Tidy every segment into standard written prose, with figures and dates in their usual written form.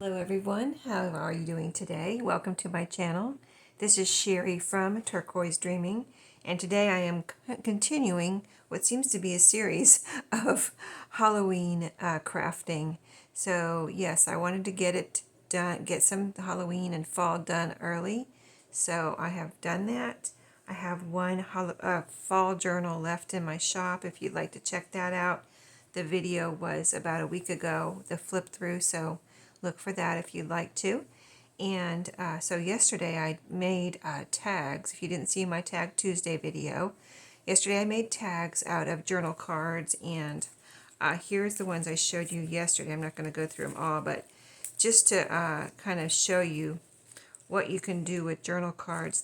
Hello everyone, how are you doing today? Welcome to my channel. This is Sheree from Turquoise Dreaming, and today I am continuing what seems to be a series of Halloween crafting. So yes, I wanted to get it done, get some Halloween and fall done early. So I have done that. I have one fall journal left in my shop if you'd like to check that out. The video was about a week ago, the flip through, so look for that if you'd like to. And so yesterday I made tags. If you didn't see my Tag Tuesday video, yesterday I made tags out of journal cards, and here's the ones I showed you yesterday. I'm not going to go through them all, but just to kind of show you what you can do with journal cards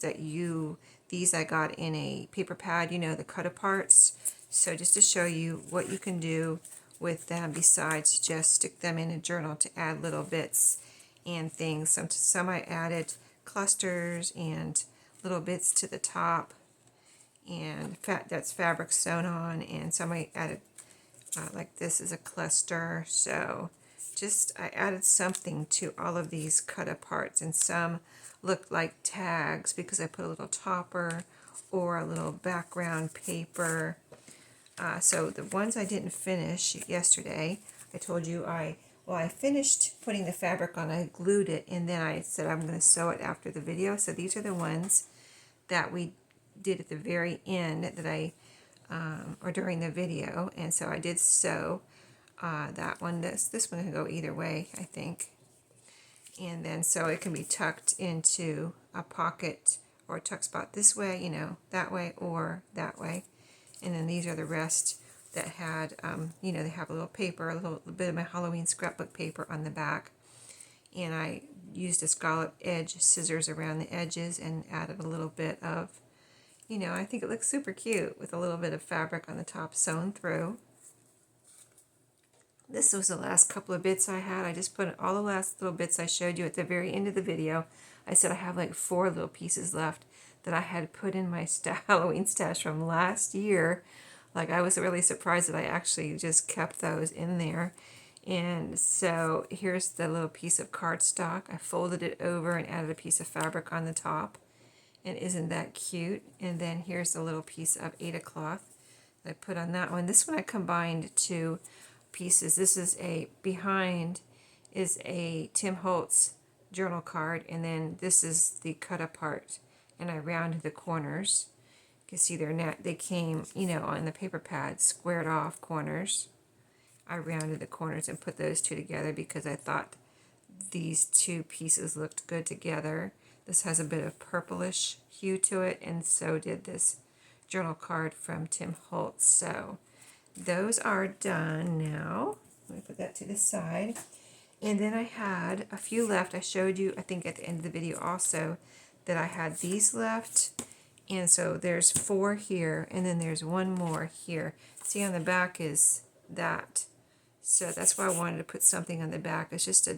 these I got in a paper pad, you know, the cut aparts. So just to show you what you can do with them besides just stick them in a journal to add little bits and things. Some I added clusters and little bits to the top, and that's fabric sewn on, and some I added like this is a cluster. So I added something to all of these cut aparts, and some look like tags because I put a little topper or a little background paper. So the ones I didn't finish yesterday, I told you I finished putting the fabric on, I glued it, and then I said I'm going to sew it after the video. So these are the ones that we did at the very end that or during the video, and so I did sew that one. This one can go either way, I think. And then so it can be tucked into a pocket or a tuck spot this way, you know, that way or that way. And then these are the rest that had, you know, they have a little paper, a little bit of my Halloween scrapbook paper on the back. And I used a scallop edge scissors around the edges and added a little bit of, you know, I think it looks super cute with a little bit of fabric on the top sewn through. This was the last couple of bits I had. I just put all the last little bits I showed you at the very end of the video. I said I have like 4 little pieces left that I had put in my Halloween stash from last year. Like, I was really surprised that I actually just kept those in there. And so here's the little piece of cardstock. I folded it over and added a piece of fabric on the top. And isn't that cute? And then here's the little piece of Aida cloth that I put on that one. This one I combined 2 pieces. This is behind is a Tim Holtz journal card, and then this is the cut apart, and I rounded the corners. You can see they came, you know, on the paper pad, squared off corners. I rounded the corners and put those 2 together because I thought these 2 pieces looked good together. This has a bit of purplish hue to it, and so did this journal card from Tim Holtz. So those are done now. Let me put that to the side. And then I had a few left. I showed you, I think at the end of the video also, that I had these left. And so there's 4 here, and then there's 1 more here. See, on the back is that. So that's why I wanted to put something on the back. It's just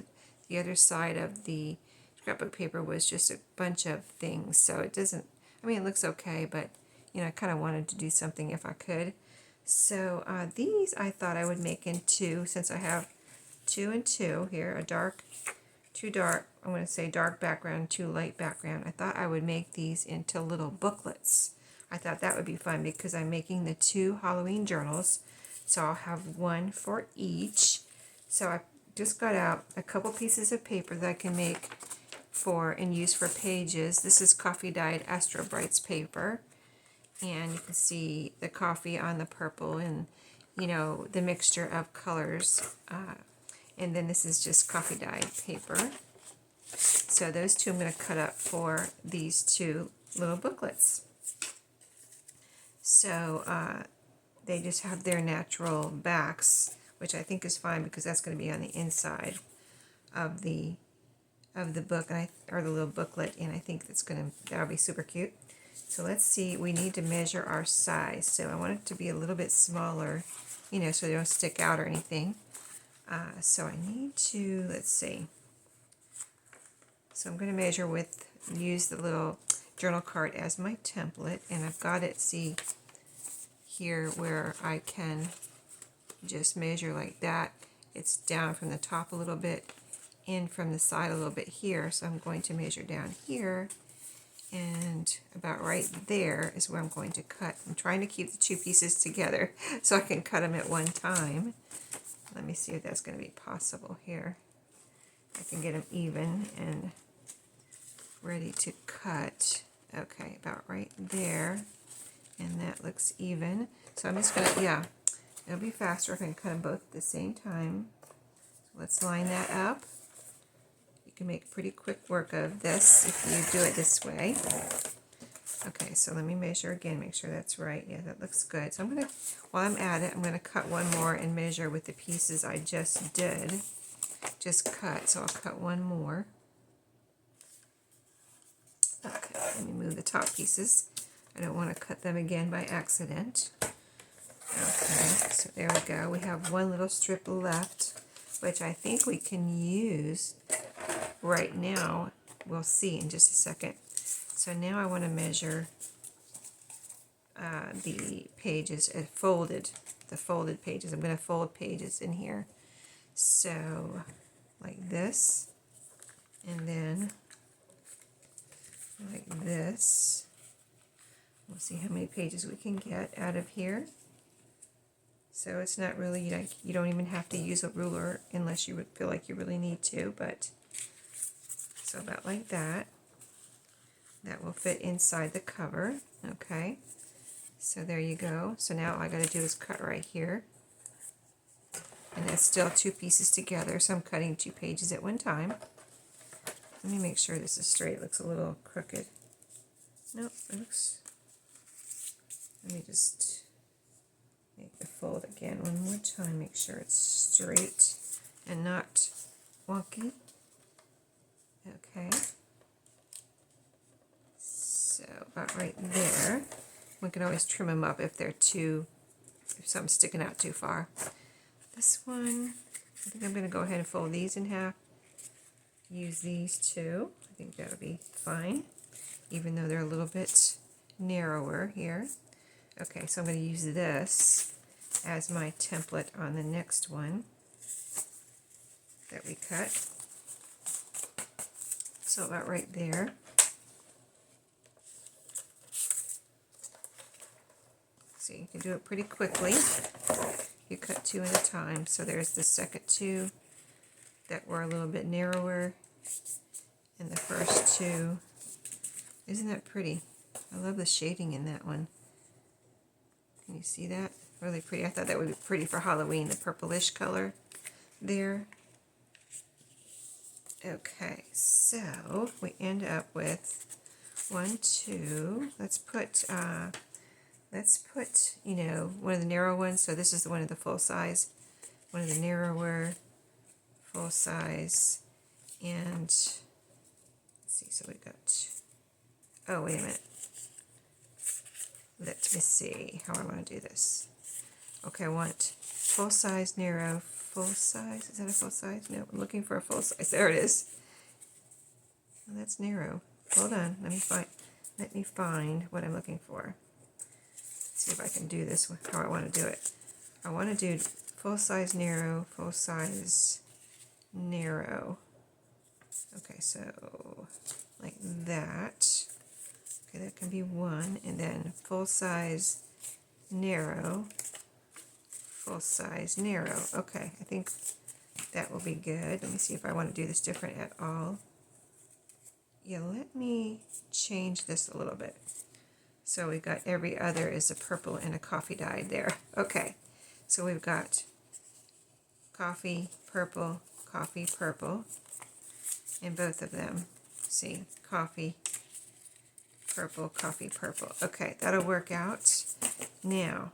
the other side of the scrapbook paper was just a bunch of things. So it doesn't, I mean, it looks okay, but, you know, I kind of wanted to do something if I could. So these I thought I would make into, since I have 2 and 2 here, a dark, 2 dark, I'm going to say dark background, 2 light background. I thought I would make these into little booklets. I thought that would be fun because I'm making the 2 Halloween journals. So I'll have 1 for each. So I just got out a couple pieces of paper that I can make for and use for pages. This is coffee dyed Astro Brights paper. And you can see the coffee on the purple and, you know, the mixture of colors. And then this is just coffee dyed paper. So those 2 I'm going to cut up for these 2 little booklets. So they just have their natural backs, which I think is fine because that's going to be on the inside of the book, or the little booklet, and I think that'll be super cute. So let's see, we need to measure our size. So I want it to be a little bit smaller, you know, so they don't stick out or anything. So I need to, let's see. So I'm going to use the little journal card as my template, and I've got it, see here where I can just measure like that. It's down from the top a little bit, in from the side a little bit here, so I'm going to measure down here, and about right there is where I'm going to cut. I'm trying to keep the two pieces together so I can cut them at one time. Let me see if that's going to be possible here. I can get them even and ready to cut. Okay, about right there, and that looks even. So I'm just going to, yeah, it'll be faster if I can cut them both at the same time. So let's line that up. You can make pretty quick work of this if you do it this way. Okay, so let me measure again, make sure that's right. Yeah, that looks good. So I'm going to, while I'm at it, I'm going to cut one more and measure with the pieces I just did. Just cut, so I'll cut one more. Okay, let me move the top pieces. I don't want to cut them again by accident. Okay, so there we go. We have one little strip left, which I think we can use right now. We'll see in just a second. So now I want to measure the pages, the folded pages. I'm going to fold pages in here. So like this, and then like this. We'll see how many pages we can get out of here. So it's not really, you don't even have to use a ruler unless you would feel like you really need to, but so about like that. That will fit inside the cover. Okay, so there you go. So now all I got to do is cut right here. And that's still two pieces together, so I'm cutting two pages at one time. Let me make sure this is straight. It looks a little crooked. Nope, it looks... Let me just make the fold again one more time. Make sure it's straight and not wonky. Okay. So about right there. We can always trim them up if they're too, if something's sticking out too far. This one, I think I'm going to go ahead and fold these in half. Use these two. I think that'll be fine, even though they're a little bit narrower here. Okay, so I'm going to use this as my template on the next one that we cut. So about right there. So you can do it pretty quickly. You cut two at a time. So there's the second two that were a little bit narrower, and the first two. Isn't that pretty? I love the shading in that one. Can you see that? Really pretty. I thought that would be pretty for Halloween, the purplish color there. Okay, so we end up with 1, 2. Let's put you know, one of the narrow ones. So this is the one of the full size, one of the narrower, full size, and let's see. So we got. Oh, wait a minute. Let me see how I want to do this. Okay, I want full size, narrow, full size. Is that a full size? No, I'm looking for a full size. There it is. Oh, that's narrow. Hold on. Let me find what I'm looking for. Let's see if I can do this how I want to do it. I want to do full size, narrow, full size, narrow. Okay, so like that. Okay, that can be one, and then full size, narrow, full size, narrow. Okay, I think that will be good. Let me see if I want to do this different at all. Yeah, let me change this a little bit. So we've got every other is a purple and a coffee dyed there. Okay, so we've got coffee, purple, and both of them. See, coffee, purple. Okay, that'll work out. Now,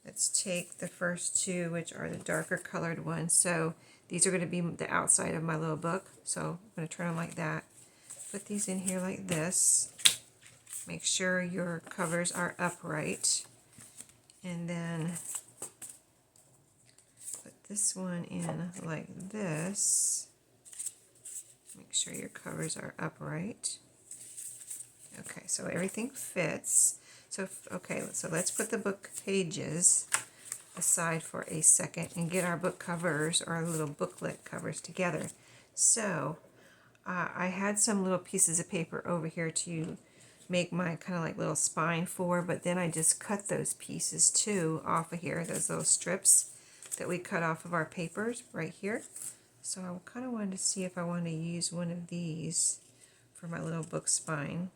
let's take the first two, which are the darker colored ones. So these are going to be the outside of my little book. So I'm going to turn them like that. Put these in here like this. Make sure your covers are upright. And then put this one in like this. Make sure your covers are upright. Okay, so everything fits. So, okay, so let's put the book pages aside for a second and get our book covers or our little booklet covers together. So I had some little pieces of paper over here to make my kind of like little spine for, but then I just cut those pieces too off of here, those little strips that we cut off of our papers right here. So I kind of wanted to see if I want to use one of these for my little book spine.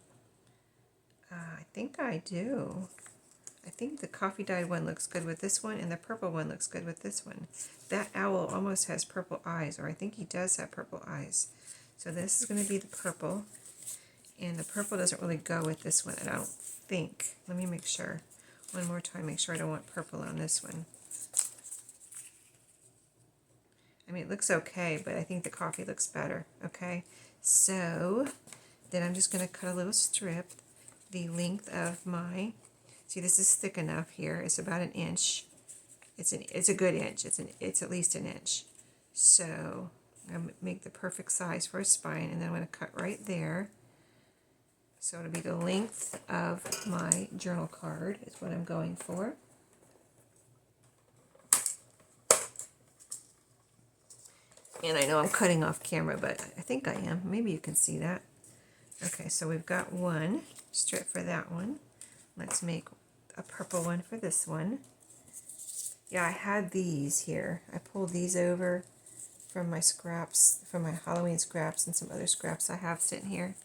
I think I do. I think the coffee dyed one looks good with this one, and the purple one looks good with this one. That owl almost has purple eyes, or I think he does have purple eyes. So this is going to be the purple, and the purple doesn't really go with this one, I don't think. Let me make sure. One more time, make sure I don't want purple on this one. I mean, it looks okay, but I think the coffee looks better, okay? So then I'm just going to cut a little strip the length of my, see, this is thick enough here. It's about an inch. It's a good inch. It's at least an inch. So I'm going to make the perfect size for a spine, and then I'm going to cut right there. So it'll be the length of my journal card is what I'm going for. And I know I'm cutting off camera, but I think I am. Maybe you can see that. Okay, so we've got one strip for that one. Let's make a purple one for this one. Yeah, I had these here. I pulled these over from my scraps, from my Halloween scraps and some other scraps I have sitting here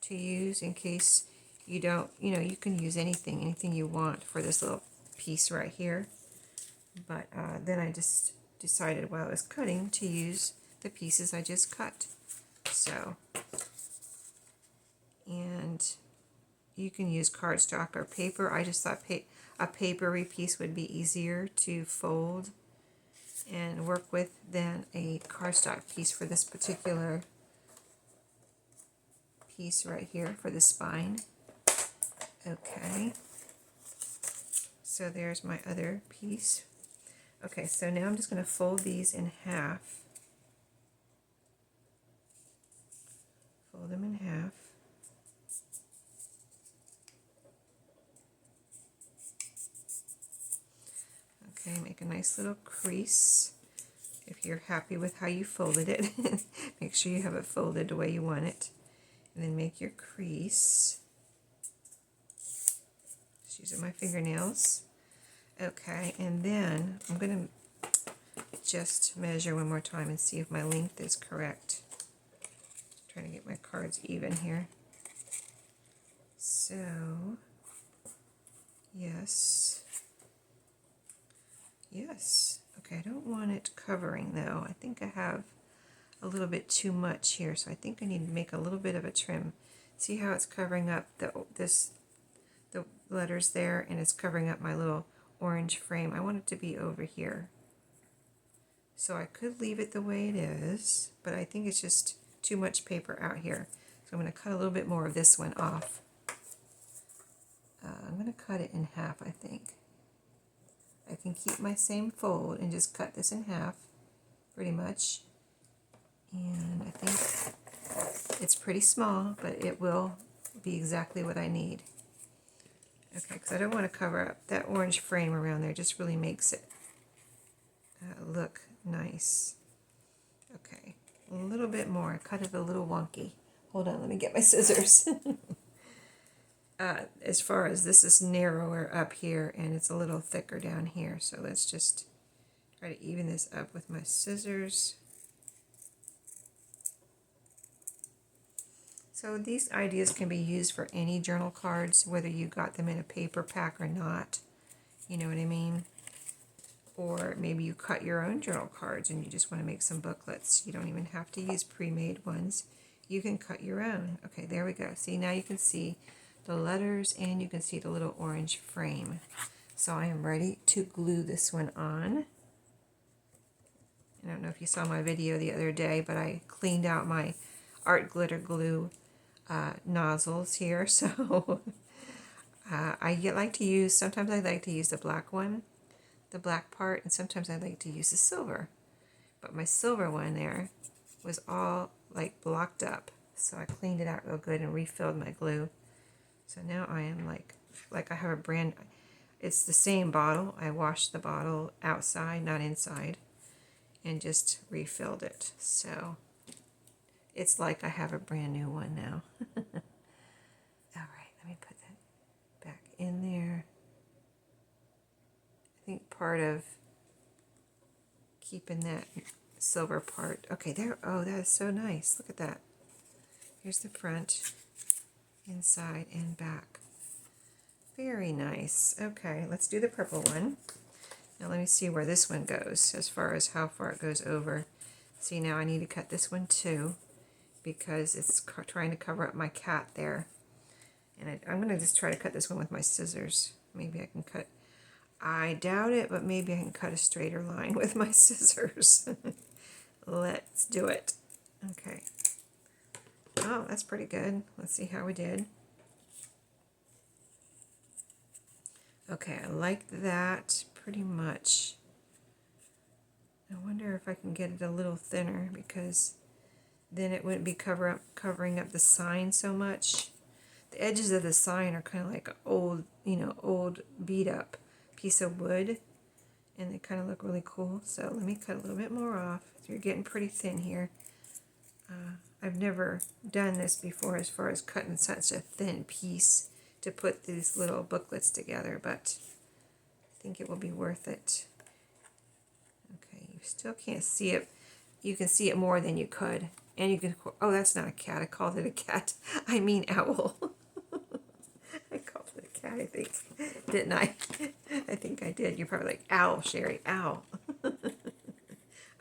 to use in case you don't, you can use anything you want for this little piece right here. But then I just decided while I was cutting to use the pieces I just cut. So, and you can use cardstock or paper. I just thought a papery piece would be easier to fold and work with than a cardstock piece for this particular piece right here for the spine. Okay, so there's my other piece. Okay, so now I'm just going to fold these in half. Fold them in half. Okay, make a nice little crease. If you're happy with how you folded it, make sure you have it folded the way you want it. And then make your crease. Just using my fingernails. Okay, and then I'm going to just measure one more time and see if my length is correct. Trying to get my cards even here. So, yes. Yes. Okay, I don't want it covering though. I think I have a little bit too much here, so I think I need to make a little bit of a trim. See how it's covering up the letters there, and it's covering up my little orange frame. I want it to be over here. So I could leave it the way it is, but I think it's just too much paper out here. So I'm going to cut a little bit more of this one off. I'm going to cut it in half, I think. I can keep my same fold and just cut this in half, pretty much. And I think it's pretty small, but it will be exactly what I need. Okay, because I don't want to cover up that orange frame around there. It just really makes it look nice. Okay, a little bit more. I cut it a little wonky. Hold on, let me get my scissors. As far as this is narrower up here and it's a little thicker down here, so let's just try to even this up with my scissors. So these ideas can be used for any journal cards, whether you got them in a paper pack or not, you know what I mean? Or maybe you cut your own journal cards and you just want to make some booklets. You don't even have to use pre-made ones. You can cut your own. Okay, there we go. See, now you can see the letters and you can see the little orange frame. So I am ready to glue this one on. I don't know if you saw my video the other day, but I cleaned out my art glitter glue nozzles here. So sometimes I like to use the black one, the black part, and sometimes I like to use the silver. But my silver one there was all like blocked up. So I cleaned it out real good and refilled my glue. So now I am like I have It's the same bottle. I washed the bottle outside, not inside, and just refilled it. So it's like I have a brand new one now. All right, let me put that back in there. I think part of keeping that silver part. Okay, there. Oh, that is so nice. Look at that. Here's the front, inside, and back. Very nice. Okay, let's do the purple one. Now let me see where this one goes as far as how far it goes over. See, now I need to cut this one too because it's trying to cover up my cat there. And I'm going to just try to cut this one with my scissors. Maybe I can cut. I doubt it, but maybe I can cut a straighter line with my scissors. Let's do it. Okay. Oh, that's pretty good. Let's see how we did. Okay, I like that pretty much. I wonder if I can get it a little thinner because then it wouldn't be covering up the sign so much. The edges of the sign are kind of like an old, old beat up piece of wood, and they kind of look really cool. So let me cut a little bit more off. So you're getting pretty thin here. I've never done this before as far as cutting such a thin piece to put these little booklets together, but I think it will be worth it. Okay, you still can't see it. You can see it more than you could. And you can, oh, that's not a cat. I called it a cat. I mean owl. I called it a cat, I think. Didn't I? I think I did. You're probably like, owl, Sheree, owl.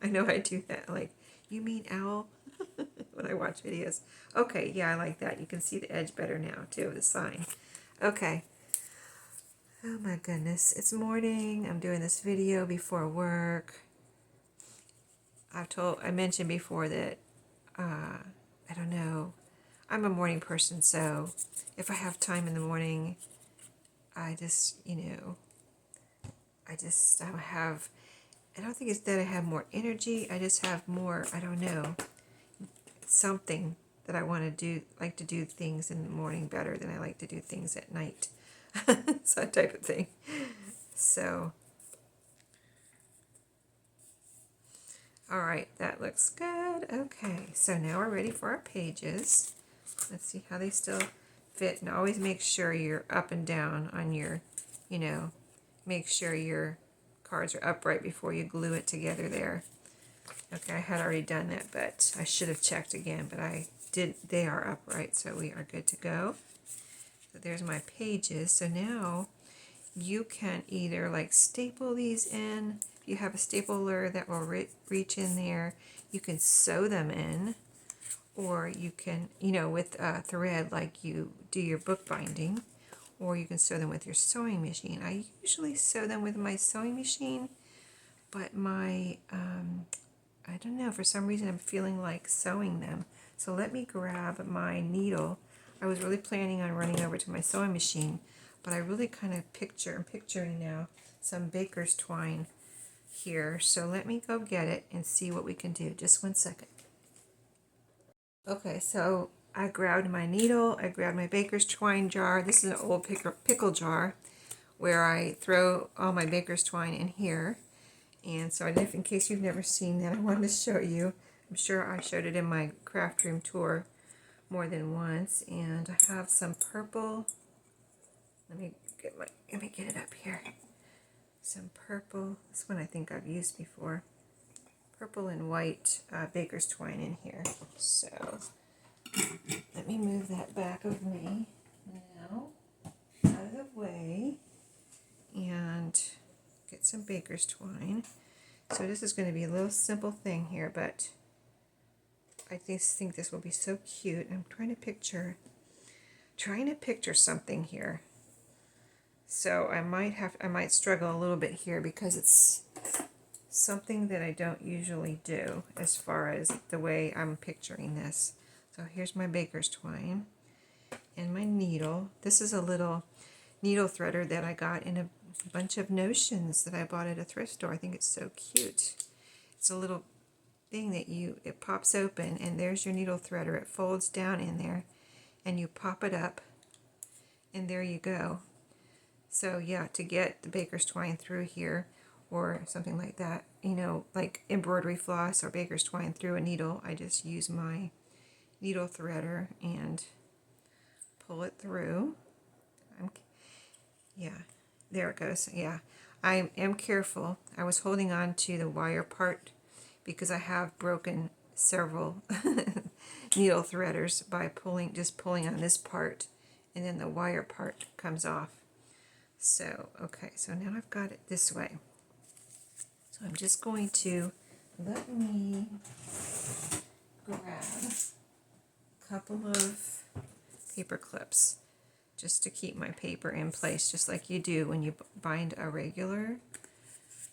I know I do that. Like, you mean owl? When I watch videos. Okay, yeah, I like that. You can see the edge better now, too, of the sign. Okay. Oh, my goodness. It's morning. I'm doing this video before work. I mentioned before that, I don't know, I'm a morning person, so if I have time in the morning, I just, I don't think it's that I have more energy, I just have more, I don't know, something that I want to do, like to do things in the morning better than I like to do things at night. It's that type of thing. So, all right, that looks good. Okay, so now we're ready for our pages. Let's see how they still fit. And always make sure you're up and down on your, make sure your cards are upright before you glue it together there. Okay, I had already done that, but I should have checked again, but I did. They are upright, so we are good to go. So there's my pages. So now you can either like staple these in. If you have a stapler that will reach in there, you can sew them in, or you can, with thread like you do your bookbinding, or you can sew them with your sewing machine. I usually sew them with my sewing machine, but my I don't know, for some reason I'm feeling like sewing them. So let me grab my needle. I was really planning on running over to my sewing machine, but I really kind of I'm picturing now some baker's twine here. So let me go get it and see what we can do. Just 1 second. Okay, so I grabbed my needle, I grabbed my baker's twine jar. This is an old pickle jar where I throw all my baker's twine in here. And so in case you've never seen that, I wanted to show you. I'm sure I showed it in my craft room tour more than once. And I have some purple. Let me get it up here. Some purple. This one I think I've used before. Purple and white baker's twine in here. So let me move that back of me now, out of the way, and get some baker's twine. So this is going to be a little simple thing here, but I just think this will be so cute. I'm trying to picture something here. So I might struggle a little bit here because it's something that I don't usually do as far as the way I'm picturing this. So here's my baker's twine and my needle. This is a little needle threader that I got in a bunch of notions that I bought at a thrift store. I think it's so cute. It's a little thing that it pops open, and there's your needle threader. It folds down in there and you pop it up, and there you go. So yeah, to get the baker's twine through here or something like that, you know, like embroidery floss or baker's twine through a needle, I just use my needle threader and pull it through. Yeah, there it goes. Yeah, I am careful. I was holding on to the wire part because I have broken several needle threaders by just pulling on this part, and then the wire part comes off. So, okay, so now I've got it this way. So I'm just going to, let me grab a couple of paper clips just to keep my paper in place, just like you do when you bind a regular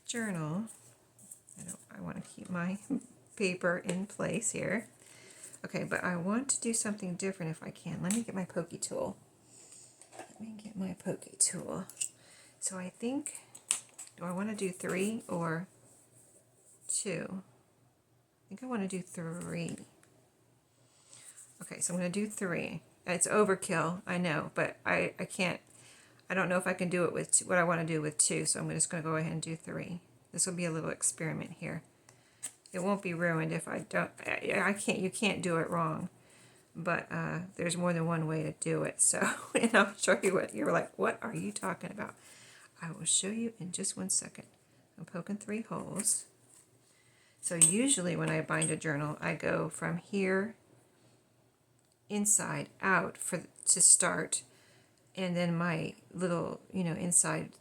journal. I want to keep my paper in place here. Okay, but I want to do something different if I can. Let me get my pokey tool. So I think, do I want to do 3 or 2? I think I want to do 3. Okay, so I'm going to do 3. It's overkill, I know, but I can't, I don't know if I can do it with what I want to do with 2, so I'm just going to go ahead and do 3. This will be a little experiment here. It won't be ruined if I don't, you can't do it wrong, but there's more than one way to do it, so, and I'll show you what, you're like, what are you talking about? I will show you in just one second. I'm poking 3 holes. So usually when I bind a journal, I go from here inside out to start, and then my little, inside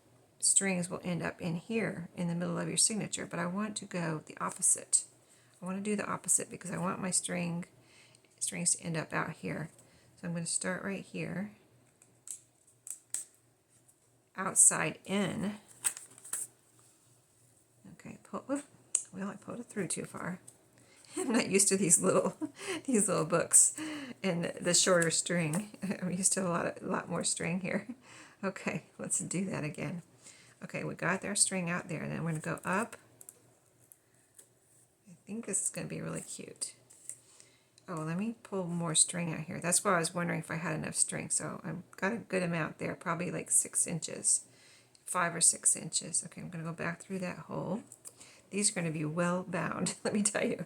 strings will end up in here in the middle of your signature, but I want to go the opposite. I want to do the opposite because I want my strings to end up out here. So I'm going to start right here, outside in. Okay, well, I pulled it through too far. I'm not used to these little books and the shorter string. I'm used to a lot more string here. Okay, let's do that again. Okay, we got our string out there, and then we're going to go up. I think this is going to be really cute. Oh, let me pull more string out here. That's why I was wondering if I had enough string. So I've got a good amount there, probably like 6 inches, 5 or 6 inches. Okay, I'm going to go back through that hole. These are going to be well bound, let me tell you.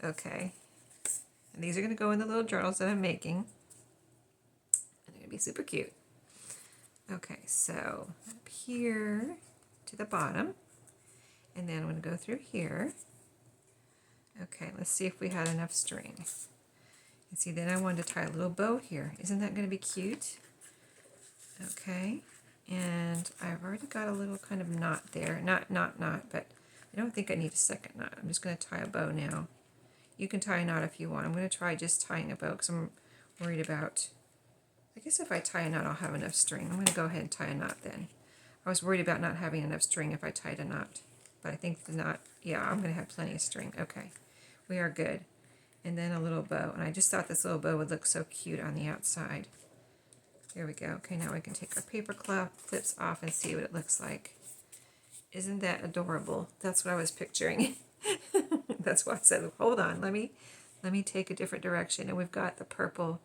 Okay, and these are going to go in the little journals that I'm making. And they're going to be super cute. Okay, so up here to the bottom, and then I'm going to go through here. Okay, let's see if we had enough string. And see, then I wanted to tie a little bow here. Isn't that going to be cute? Okay, and I've already got a little kind of knot there. Not, but I don't think I need a second knot. I'm just going to tie a bow now. You can tie a knot if you want. I'm going to try just tying a bow because I'm worried about, I guess if I tie a knot, I'll have enough string. I'm going to go ahead and tie a knot then. I was worried about not having enough string if I tied a knot, but I think the knot, yeah, I'm going to have plenty of string. Okay, we are good. And then a little bow, and I just thought this little bow would look so cute on the outside. There we go. Okay, now we can take our paper clips off and see what it looks like. Isn't that adorable? That's what I was picturing. That's why I said, hold on, let me take a different direction. And we've got the purple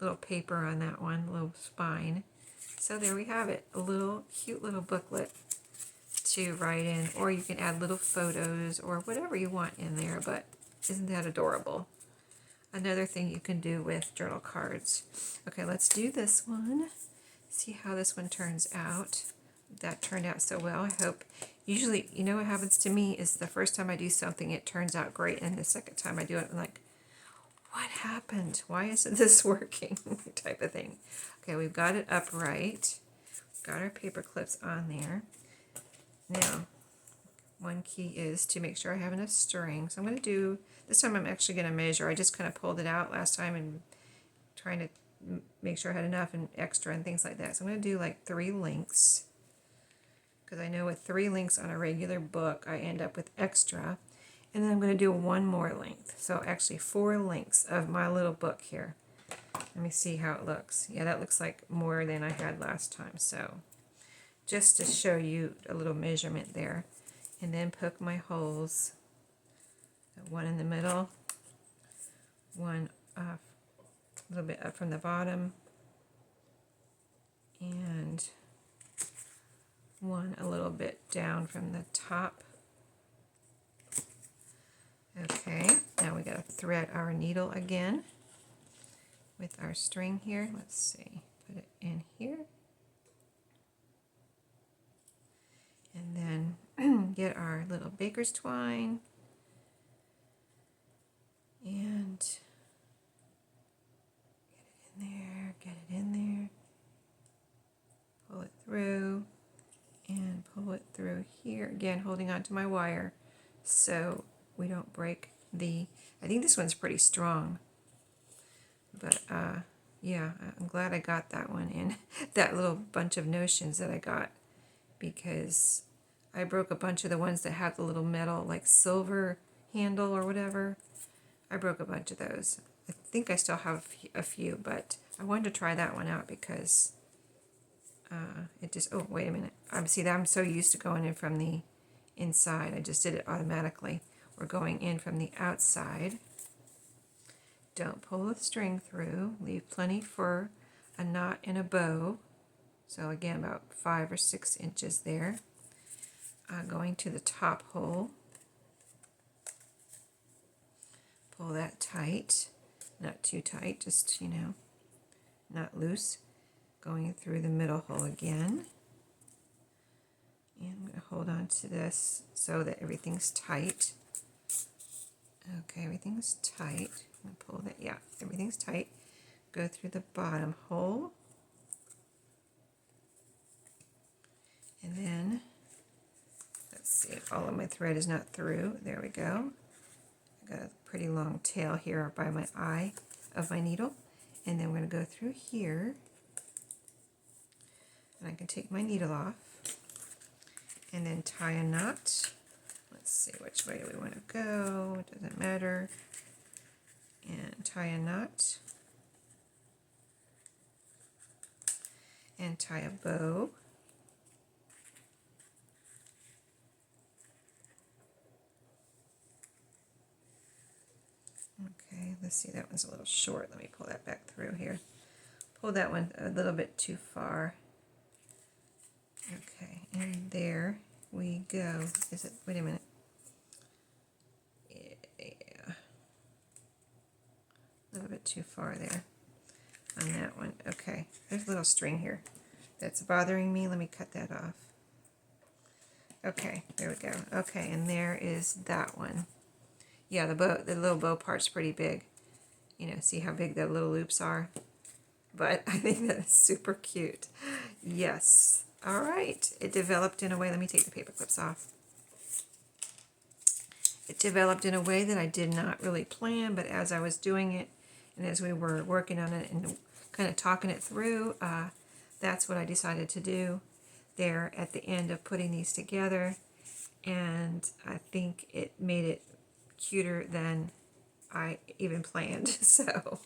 little paper on that one, little spine. So there we have it, a little cute little booklet to write in, or you can add little photos or whatever you want in there, but isn't that adorable? Another thing you can do with journal cards. Okay, let's do this one. See how this one turns out. That turned out so well, I hope. Usually, you know what happens to me is the first time I do something, it turns out great, and the second time I do it, I'm like, what happened? Why isn't this working? Type of thing. Okay, we've got it upright. Got our paper clips on there. Now, one key is to make sure I have enough string. So I'm going to do, this time I'm actually going to measure. I just kind of pulled it out last time and trying to make sure I had enough and extra and things like that. So I'm going to do like 3 lengths. Because I know with 3 lengths on a regular book, I end up with extra. And then I'm going to do 1 more length. So actually 4 lengths of my little book here. Let me see how it looks. Yeah, that looks like more than I had last time. So just to show you a little measurement there. And then poke my holes. 1 in the middle. 1 off, a little bit up from the bottom. And one a little bit down from the top. Okay, now we gotta thread our needle again with our string here. Let's see, put it in here. And then get our little baker's twine and get it in there, pull it through, and pull it through here. Again, holding on to my wire so we don't break the, I think this one's pretty strong, but yeah, I'm glad I got that one in, that little bunch of notions that I got, because I broke a bunch of the ones that have the little metal, like silver handle or whatever. I broke a bunch of those. I think I still have a few, but I wanted to try that one out because it just, oh, wait a minute. I'm so used to going in from the inside. I just did it automatically. We're going in from the outside. Don't pull the string through. Leave plenty for a knot and a bow. So again, about 5 or 6 inches there. Going to the top hole. Pull that tight. Not too tight, just, not loose. Going through the middle hole again. And I'm going to hold on to this so that everything's tight. Okay, everything's tight. I'm going to pull that, yeah, everything's tight. Go through the bottom hole. And then, let's see if all of my thread is not through. There we go. I got a pretty long tail here by my eye of my needle. And then we're going to go through here. And I can take my needle off. And then tie a knot. Let's see which way we want to go. It doesn't matter. And tie a knot. And tie a bow. Okay, let's see, that one's a little short. Let me pull that back through here. Pull that one a little bit too far. Okay, and there we go. Is it, wait a minute. Yeah. A little bit too far there on that one. Okay, there's a little string here that's bothering me. Let me cut that off. Okay, there we go. Okay, and there is that one. Yeah, the little bow part's pretty big. See how big the little loops are? But I think that's super cute. Yes. All right. It developed in a way, let me take the paper clips off. It developed in a way that I did not really plan, but as I was doing it and as we were working on it and kind of talking it through, that's what I decided to do there at the end of putting these together. And I think it made it cuter than I even planned, so,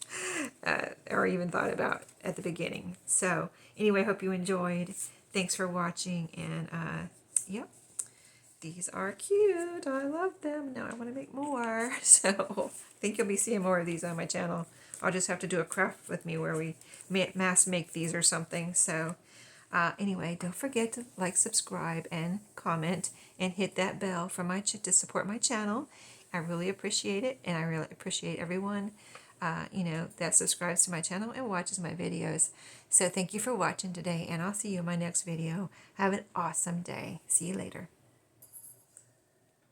or even thought about at the beginning. So anyway, I hope you enjoyed. Thanks for watching, and yep, these are cute. I love them. Now I want to make more, so I think you'll be seeing more of these on my channel. I'll just have to do a craft with me where we mass make these or something. So anyway, don't forget to like, subscribe, and comment, and hit that bell for to support my channel. I really appreciate it, and I really appreciate everyone, that subscribes to my channel and watches my videos. So thank you for watching today, and I'll see you in my next video. Have an awesome day. See you later.